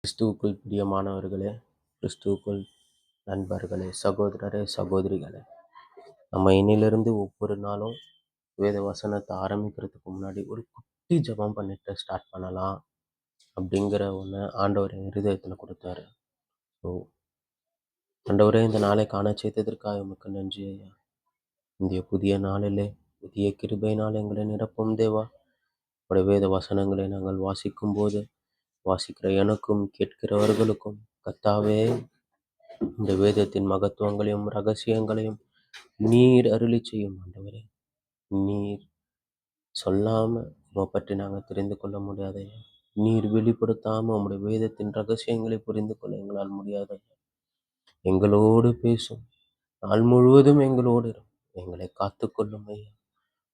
கிறிஸ்துவுக்குள் பிரியமானவர்களே, கிறிஸ்துவுக்குள் நண்பர்களே, சகோதரரே, சகோதரிகளே, நம்ம இன்னிலிருந்து ஒவ்வொரு நாளும் வேத வசனத்தை ஆரம்பிக்கிறதுக்கு முன்னாடி ஒரு குட்டி ஜெபம் பண்ணிட்டு ஸ்டார்ட் பண்ணலாம் அப்படிங்கிற ஒன்று ஆண்டவர் என் இருதயத்தில் கொடுத்தாரு. ஸோ ஆண்டவரே, இந்த நாளை காண செய்ததற்காக உமக்கு நன்றி ஐயா. இந்த புதிய நாளிலே புதிய கிருபையினால் எங்களை நிரப்பும் தேவா. உடைய வேத வசனங்களை நாங்கள் வாசிக்கும் போது வாசிக்கிற எனக்கும் கேட்கிறவர்களுக்கும் கர்த்தாவே, இந்த வேதத்தின் மகத்துவங்களையும் ரகசியங்களையும் நீர் அருளி செய்யும் ஆண்டவரே. நீர் சொல்லாம உம்மை பற்றி நாங்கள் தெரிந்து கொள்ள முடியாதையா. நீர் வெளிப்படுத்தாம உம்முடைய வேதத்தின் ரகசியங்களை புரிந்து கொள்ள எங்களால் முடியாதையா. எங்களோடு பேசும், நாள் முழுவதும் எங்களோடு எங்களை காத்துக்கொள்ளும் ஐயா.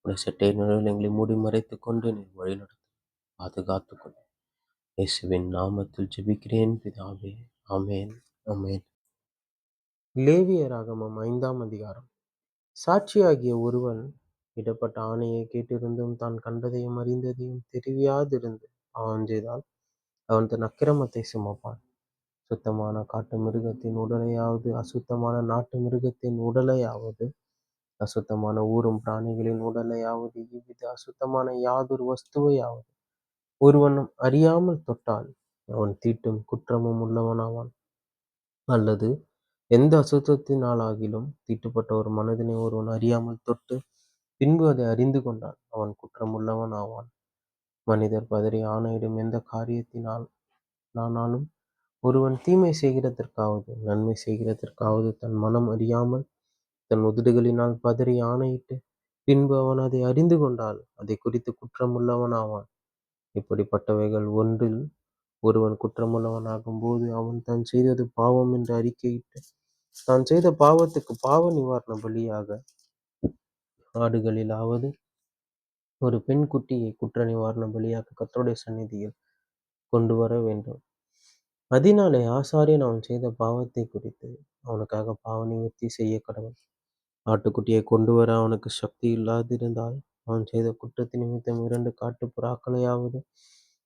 உடைய சட்டை நிழலில் எங்களை மூடி மறைத்து கொண்டு நீர் வழிநடத்தும், பாதுகாத்துக்கொள்ளும். இயேசுவின் நாமத்தில் ஜெபிக்கிறேன் பிதாவே, ஆமேன், ஆமேன். லேவியராகமம் 5ஆம் அதிகாரம். சாட்சியாகிய ஒருவன் இடப்பட்ட ஆணையை கேட்டிருந்தும் தான் கண்டதையும் அறிந்ததையும் தெரியாதிருந்து அவன் செய்தால் அவன் தன் அக்கிரமத்தை சுமப்பான். சுத்தமான காட்டு மிருகத்தின் உடலையாவது அசுத்தமான நாட்டு மிருகத்தின் உடலையாவது அசுத்தமான ஊரும் பிராணிகளின் உடலையாவது இவ்வித அசுத்தமான யாதொரு வஸ்துவையாவது ஒருவன் அறியாமல் தொட்டால் அவன் தீட்டும் குற்றமும் உள்ளவனாவான். அல்லது எந்த அசுத்தத்தினாலாகிலும் தீட்டுப்பட்ட ஒரு மனதினை ஒருவன் அறியாமல் தொட்டு பின்பு அதை அறிந்து கொண்டால் அவன் குற்றமுள்ளவன் ஆவான். மனிதர் பதறி ஆணையிடும் எந்த காரியத்தினாலும் ஒருவன் தீமை செய்கிறதற்காவது நன்மை செய்கிறதற்காவது தன் மனம் அறியாமல் தன் உதடுகளினால் பதறி ஆணையிட்டு பின்பு அவன் அதை அறிந்து கொண்டால் அதை குறித்து குற்றமுள்ளவன் ஆவான். இப்படிப்பட்டவைகள் ஒன்றில் ஒருவன் குற்றமுள்ளவனாகும் போது அவன் தான் செய்தது பாவம் என்று அறிக்கையிட்டு தான் செய்த பாவத்துக்கு பாவ நிவாரண பலியாக ஆடுகளிலாவது ஒரு பெண் குட்டியை குற்ற நிவாரண பலியாக கர்த்தருடைய சந்நிதியில் கொண்டு வர வேண்டும். அதனாலே ஆசாரியன் அவன் செய்த பாவத்தை குறித்து அவனுக்காக பாவ நிவர்த்தி செய்ய கடவன். ஆட்டுக்குட்டியை கொண்டு வர அவனுக்கு சக்தி இல்லாதிருந்தால் அவன் செய்த குற்றத்தின் நிமித்தம் 2 காட்டு புறாக்களையாவது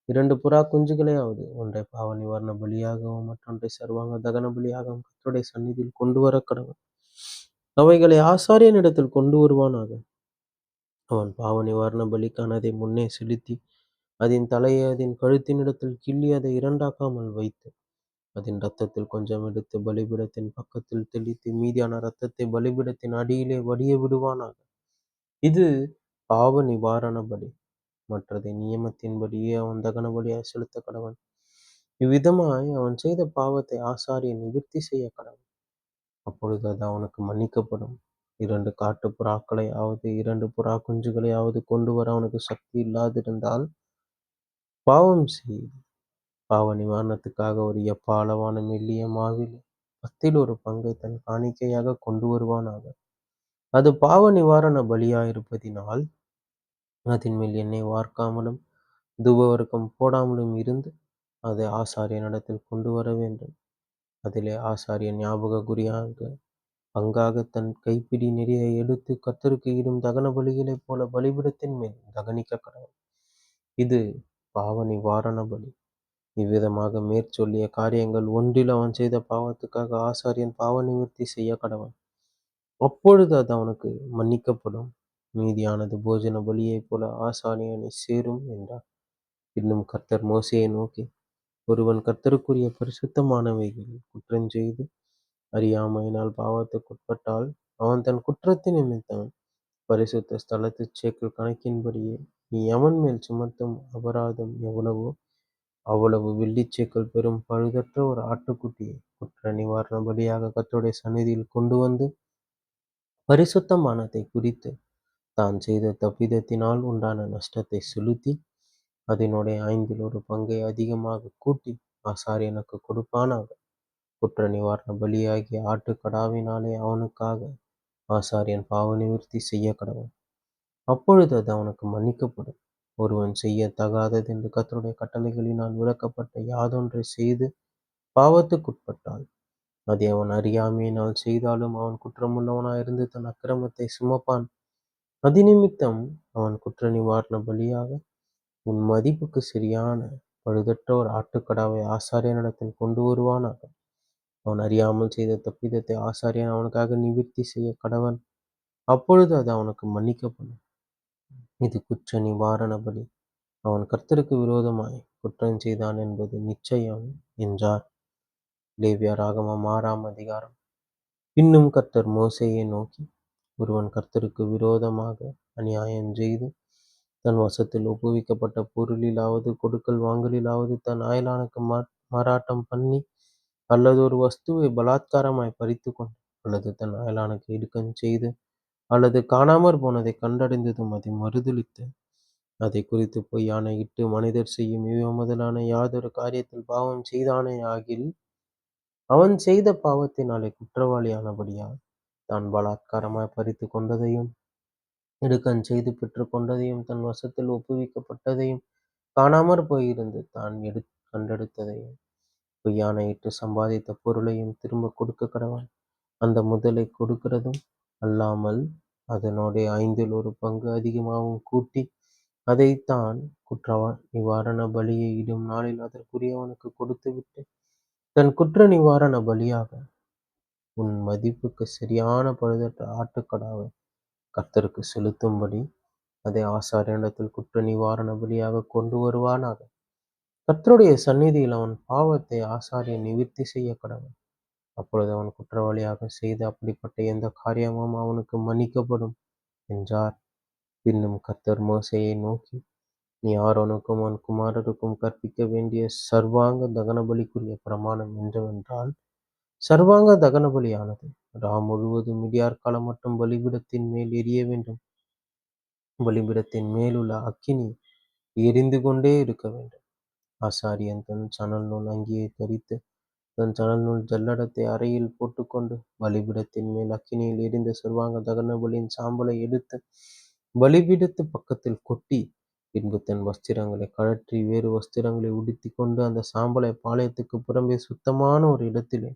2 புறா குஞ்சுகளையாவது ஒன்றை பாவ நிவாரண பலியாகவும் மற்றொன்றை சர்வாங்க தகன பலியாகவும் கர்த்தருடைய சந்நிதியில் கொண்டு வர கடவன். அவைகளை ஆசாரியனிடத்தில் கொண்டு வருவானாக. அவன் பாவ நிவாரண பலிக்கான அதை முன்னே செலுத்தி அதன் தலையை அதன் கழுத்தினிடத்தில் கிள்ளி அதை 2ஆக்காமல் வைத்து அதன் இரத்தத்தில் கொஞ்சம் எடுத்து பலிபீடத்தின் பக்கத்தில் தெளித்து மீதியான இரத்தத்தை பலிபீடத்தின் அடியிலே வடிய விடுவானாக. இது பாவ நிவாரண பலி. மற்றதை நியமத்தின்படியே அவன் தகன பலியாய் செலுத்த கடவன். இவ்விதமாய் அவன் செய்த பாவத்தை ஆசாரியன் நிவர்த்தி செய்ய கடவன். அப்பொழுது அது அவனுக்கு மன்னிக்கப்படும். 2 காட்டு புறாக்களையாவது 2 புறா குஞ்சுகளையாவது கொண்டு வர அவனுக்கு சக்தி இல்லாதிருந்தால் பாவம் செய்து பாவ நிவாரணத்துக்காக ஒரு எப்பா அளவான மெல்லிய மாவில் 10 ஒரு பங்கை தன் காணிக்கையாக கொண்டு வருவானாக. அது பாவ நிவாரண பலியாயிருப்பதினால் அதன் மேல் எண்ணெய் வார்க்காமலும் தூபவர்க்கம் போடாமலும் இருந்து அதை ஆசாரியனிடத்தில் கொண்டு வர வேண்டும். அதிலே ஆசாரியன் ஞாபக குறியாக பங்காக தன் கைப்பிடி நிறைய எடுத்து கர்த்தருக்கு இடும் தகன பலிகளைப் போல பலிபீடத்தின் மேல் தகனிக்க கடவன். இது பாவ நிவாரண பலி. இவ்விதமாக மேற்சொல்லிய காரியங்கள் ஒன்றில் அவன் செய்த பாவத்துக்காக ஆசாரியன் பாவ நிவர்த்தி செய்ய கடவன். அப்பொழுது அது அவனுக்கு மன்னிக்கப்படும். மீதியானது போஜன பலியைப் போல ஆசாரியனை சேரும் என்றார். இன்னும் கர்த்தர் மோசேயை நோக்கி, ஒருவன் கர்த்தருக்குரிய பரிசுத்தமானவைகளில் குற்றஞ்செய்து அறியாமையினால் பாவத்துக்குட்பட்டால் அவன் தன் குற்றத்தின் நிமித்தம் பரிசுத்த ஸ்தலத்து சேக்கல் கணக்கின்படியே நீ எவன் மேல் சுமத்தும் அபராதம் எவ்வளவோ அவ்வளவு வெள்ளிச்சேக்கல் பெறும் பழுதற்ற ஒரு ஆட்டுக்குட்டியை குற்ற நிவாரண பலியாக கர்த்தருடைய சந்நிதியில் கொண்டு வந்து பரிசுத்தமானதை குறித்து தான் செய்த தப்பிதத்தினால் உண்டான நஷ்டத்தை செலுத்தி அதனுடைய 5 ஒரு பங்கை அதிகமாக கூட்டி ஆசாரியனுக்கு கொடுப்பானாக. குற்ற நிவாரண பலியாகிய ஆட்டுக்கடாவினாலே அவனுக்காக ஆசாரியன் பாவ நிவர்த்தி செய்ய கடவன். அப்பொழுது அது அவனுக்கு மன்னிக்கப்படும். ஒருவன் செய்ய தகாதது என்று கர்த்தருடைய கட்டளைகளினால் விளக்கப்பட்ட யாதொன்றை செய்து பாவத்துக்குட்பட்டால் அதை அவன் அறியாமையினால் செய்தாலும் அவன் குற்றமுள்ளவனாயிருந்து தன் அக்கிரமத்தை சுமப்பான். அதிநிமித்தம் அவன் குற்ற நிவாரண பலியாக உன் மதிப்புக்கு சரியான பழுதற்ற ஒரு ஆட்டுக்கடாவை ஆசாரியனிடத்தில் கொண்டு வருவானாக. அவன் அறியாமல் செய்த தப்பிதத்தை ஆசாரியன் அவனுக்காக நிவிர்த்தி செய்ய கடவன். அப்பொழுது அது அவனுக்கு மன்னிக்கப்படும். இது குற்ற நிவாரண பலி. அவன் கர்த்தருக்கு விரோதமாய் குற்றம் செய்தான் என்பது நிச்சயம் என்றார். லேவியராகமம் 6ஆம் அதிகாரம். பின்னும் கர்த்தர் மோசேயை நோக்கி, ஒருவன் கர்த்தருக்கு விரோதமாக அநியாயம் செய்து தன் வசத்தில் ஒப்புவிக்கப்பட்ட பொருளிலாவது கொடுக்கல் வாங்கலிலாவது தன் அயலானுக்கு மாறாட்டம் பண்ணி, அல்லது ஒரு வஸ்துவை பலாத்காரமாய் பறித்துக்கொண்டு, அல்லது தன் அயலானுக்கு இடுக்கஞ் செய்து, அல்லது காணாமற் போனதை கண்டடைந்ததும் அதை மறுதலித்து, அதை குறித்து பொய்யாணையிட்டு, மனிதர் செய்யும் இவை முதலான யாதொரு காரியத்தில் பாவம் செய்தானேயாகில், அவன் செய்த பாவத்தினாலே குற்றவாளியானபடியால் தான் பலாத்காரமாய் பறித்து கொண்டதையும், இடுக்கஞ் செய்து பெற்று கொண்டதையும், தன் வசத்தில் ஒப்புவிக்கப்பட்டதையும், காணாமற் போயிருந்து தான் கண்டெடுத்ததையும், பொய்யாணையிட்டு சம்பாதித்த பொருளையும் திரும்ப கொடுக்க கடவன். அந்த முதலை கொடுக்கிறதும் அல்லாமல் அதனோடே 1/5 அதிகமாகவும் கூட்டி, அதைத்தான் நிவாரண பலியை இடும் நாளில் அதற்குரியவனுக்கு கொடுத்துவிட்டு, தன் குற்ற நிவாரண பலியாக உன் மதிப்புக்கு சரியான பழுதற்ற ஆட்டுக்கடாவை கர்த்தருக்கு செலுத்தும்படி அதை ஆசாரியனிடத்தில் குற்ற நிவாரண பலியாக கொண்டு வருவானாக. கர்த்தருடைய சந்நிதியில் அவன் பாவத்தை ஆசாரியன் நிவிர்த்தி செய்ய கடவன். அப்பொழுது அவன் குற்றவாளியாக செய்த அப்படிப்பட்ட எந்த காரியமும் அவனுக்கு மன்னிக்கப்படும் என்றார். பின்னும் கர்த்தர் மோசேயை நோக்கி, நீ ஆரோனுக்கும் அவன் குமாரருக்கும் கற்பிக்க வேண்டிய சர்வாங்க தகனபலிக்குரிய பிரமாணம் என்னவென்றால், சர்வாங்க தகனபலியானது முழுவதும் விடியார்காலம் மட்டும் பலிபீடத்தின் மேல் எரிய வேண்டும். பலிபீடத்தின் மேலுள்ள அக்கினி எரிந்து கொண்டே இருக்க வேண்டும். ஆசாரியன் தன் சணல் நூல் அங்கியை தரித்து, தன் சணல் நூல் ஜல்லடத்தை அறையில் போட்டுக்கொண்டு, பலிபீடத்தின் மேல் அக்கினியில் எரிந்த சர்வாங்க தகன பலியின் சாம்பலை எடுத்து பலிபீடத்து பக்கத்தில் கொட்டி, பின்பு தன் வஸ்திரங்களை கழற்றி வேறு வஸ்திரங்களை உடுத்தி கொண்டு, அந்த சாம்பலை பாளையத்துக்கு புறம்பே சுத்தமான ஒரு இடத்திலே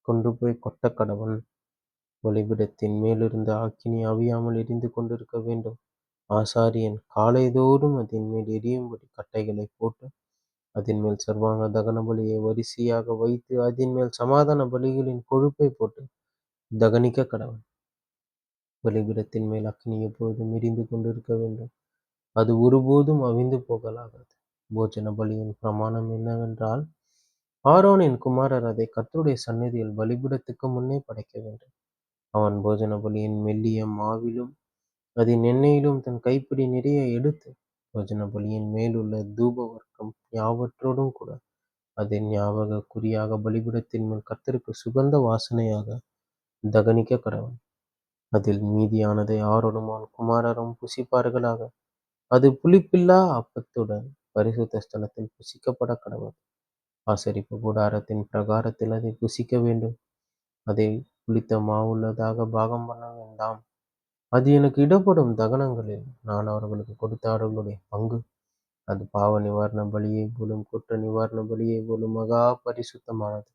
கொண்டு போய் கொட்ட கடவன். பலிபீடத்தின் மேலிருந்த அக்கினி அவியாமல் எரிந்து கொண்டிருக்க வேண்டும். ஆசாரியன் காலைதோறும் அதன் மேல் எரியும்படி கட்டைகளை போட்டு, அதன் மேல் சர்வாங்க தகன பலியை வரிசையாக வைத்து, அதன் மேல் சமாதான பலிகளின் கொழுப்பை போட்டு தகனிக்க கடவன். பலிபீடத்தின் மேல் அக்கினி எப்பொழுதும் எரிந்து கொண்டிருக்க வேண்டும். அது ஒருபோதும் அவிந்து போகலாகாது. போஜன பலியின் பிரமாணம் என்னவென்றால், ஆரோனின் குமாரர் அதை கர்த்தருடைய சந்நிதியில் பலிபீடத்துக்கு முன்னே படைக்க வேண்டும். அவன் போஜன பலியின் மெல்லிய மாவிலும் அதன் எண்ணெயிலும் தன் கைப்பிடி நிறைய எடுத்து, போஜன பலியின் மேலுள்ள தூப வர்க்கம் யாவற்றோடும் கூட அதன் ஞாபக குறியாக பலிபீடத்தின் மேல் கர்த்தருக்கு சுகந்த வாசனையாக தகனிக்க கடவன். அதில் மீதியானதை ஆரோனும் அவன் குமாரரும் புசிப்பார்களாக. அது புளிப்பில்லா அப்பத்துடன் பரிசுத்த ஸ்தலத்தில் புசிக்கப்பட கடவது. ஆசரிப்பு கூடாரத்தின் பிரகாரத்தில் அதை புசிக்க வேண்டும். அதை புளித்த மாவுள்ளதாக பாகம் பண்ண வேண்டாம். அது எனக்கு இடப்படும் தகனங்களில் நான் அவர்களுக்கு கொடுத்த அவர்களுடைய பங்கு. அது பாவ நிவாரண பலியை போலும் குற்ற நிவாரண பலியை போலும் மகா பரிசுத்தமானது.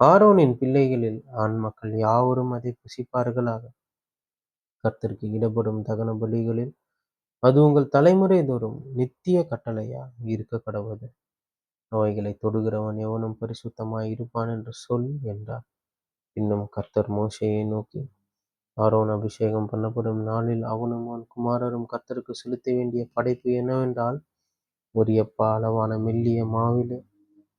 ஆரோனின் பிள்ளைகளில் ஆண் மக்கள் யாவரும் அதை புசிப்பார்களாக. கர்த்தருக்கு இடப்படும் தகன பலிகளில் அது உங்கள் தலைமுறை தோறும் நித்திய கட்டளையா இருக்க கடவது. அவைகளை தொடுகிறவன் எவனும் பரிசுத்தமாய் இருப்பான் என்று சொல் என்றார். இன்னும் கர்த்தர் மோசேயை நோக்கி, ஆரோன் அபிஷேகம் பண்ணப்படும் நாளில் அவனும் அவன் குமாரரும் கர்த்தருக்கு செலுத்த வேண்டிய படைப்பு என்னவென்றால், ஒரு எப்பா அளவான மெல்லிய மாவிலே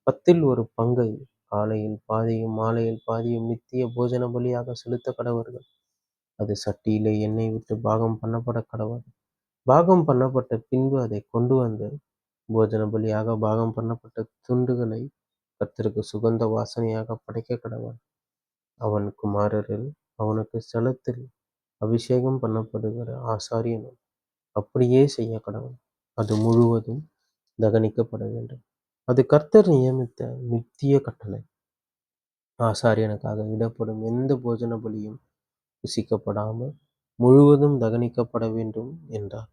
1/10 காலையில் பாதியும் மாலையில் பாதியும் நித்திய போஜன பலியாக செலுத்த கடவர்கள். அது சட்டியிலே எண்ணெய் விட்டு பாகம் பண்ணப்பட கடவது. பாகம் பண்ணப்பட்ட பின்பு அதை கொண்டு வந்து போஜன பலியாக பாகம் பண்ணப்பட்ட துண்டுகளை கர்த்தருக்கு சுகந்த வாசனையாக படைக்க கடவன். அவன் குமாரரில் அவனுக்கு ஸ்தலத்தில் அபிஷேகம் பண்ணப்படுகிற ஆசாரியனும் அப்படியே செய்ய கடவன். அது முழுவதும் தகனிக்கப்பட வேண்டும். அது கர்த்தர் நியமித்த நித்திய கட்டளை. ஆசாரியனுக்காக இடப்படும் எந்த போஜன பலியும் புசிக்கப்படாமல் முழுவதும் தகனிக்கப்பட வேண்டும் என்றார்.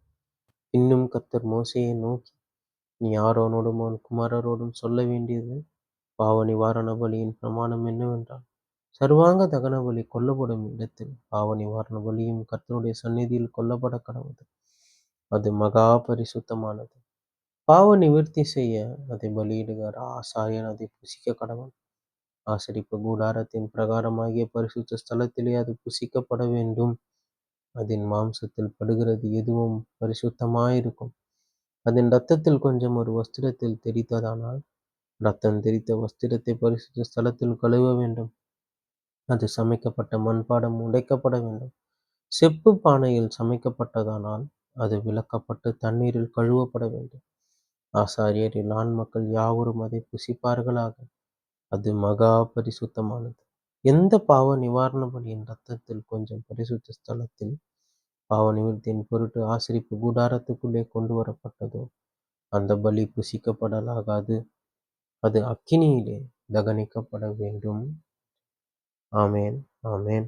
இன்னும் கர்த்தர் மோசேயை நோக்கி, நீ ஆரோனோடும் அவன் குமாரரோடும் சொல்ல வேண்டியது பாவ நிவாரண பலியின் பிரமாணம் என்னவென்றால், சர்வாங்க தகன பலி கொல்லப்படும் இடத்தில் பாவ நிவாரண பலியும் கர்த்தருடைய சந்நிதியில் கொல்லப்பட கடவுது. அது மகா பரிசுத்தமானது. பாவ நிவிர்த்தி செய்ய அதை பலியிடுகிறார். ஆசாரியன் அதை புசிக்க கடவன். ஆசரிப்பு கூடாரத்தின் பிரகாரமாகிய பரிசுத்த ஸ்தலத்திலே அது புசிக்கப்பட வேண்டும். அதன் மாம்சத்தில் படுகிறது எதுவும் பரிசுத்தமாயிருக்கும். அதன் இரத்தத்தில் கொஞ்சம் ஒரு வஸ்திரத்தில் தெறித்ததானால் இரத்தம் தெறித்த வஸ்திரத்தை பரிசுத்த ஸ்தலத்தில் கழுவ வேண்டும். அது சமைக்கப்பட்ட மண்பாடம் உடைக்கப்பட வேண்டும். செப்பு பானையில் சமைக்கப்பட்டதானால் அது விலக்கப்பட்டு தண்ணீரில் கழுவப்பட வேண்டும். ஆசாரியரில் ஆண் மக்கள் யாவரும் அதை புசிப்பார்களாக. அது மகா பரிசுத்தமானது. எந்த பாவ நிவாரண பலியின் இரத்தத்தில் கொஞ்சம் பரிசுத்த ஸ்தலத்தில் பாவ நிவர்த்தியின் பொருட்டு ஆசரிப்பு கூடாரத்துக்குள்ளே கொண்டு வரப்பட்டதோ அந்த பலி புசிக்கப்படலாகாது. அது அக்கினியிலே தகனிக்கப்பட வேண்டும். ஆமென், ஆமென்.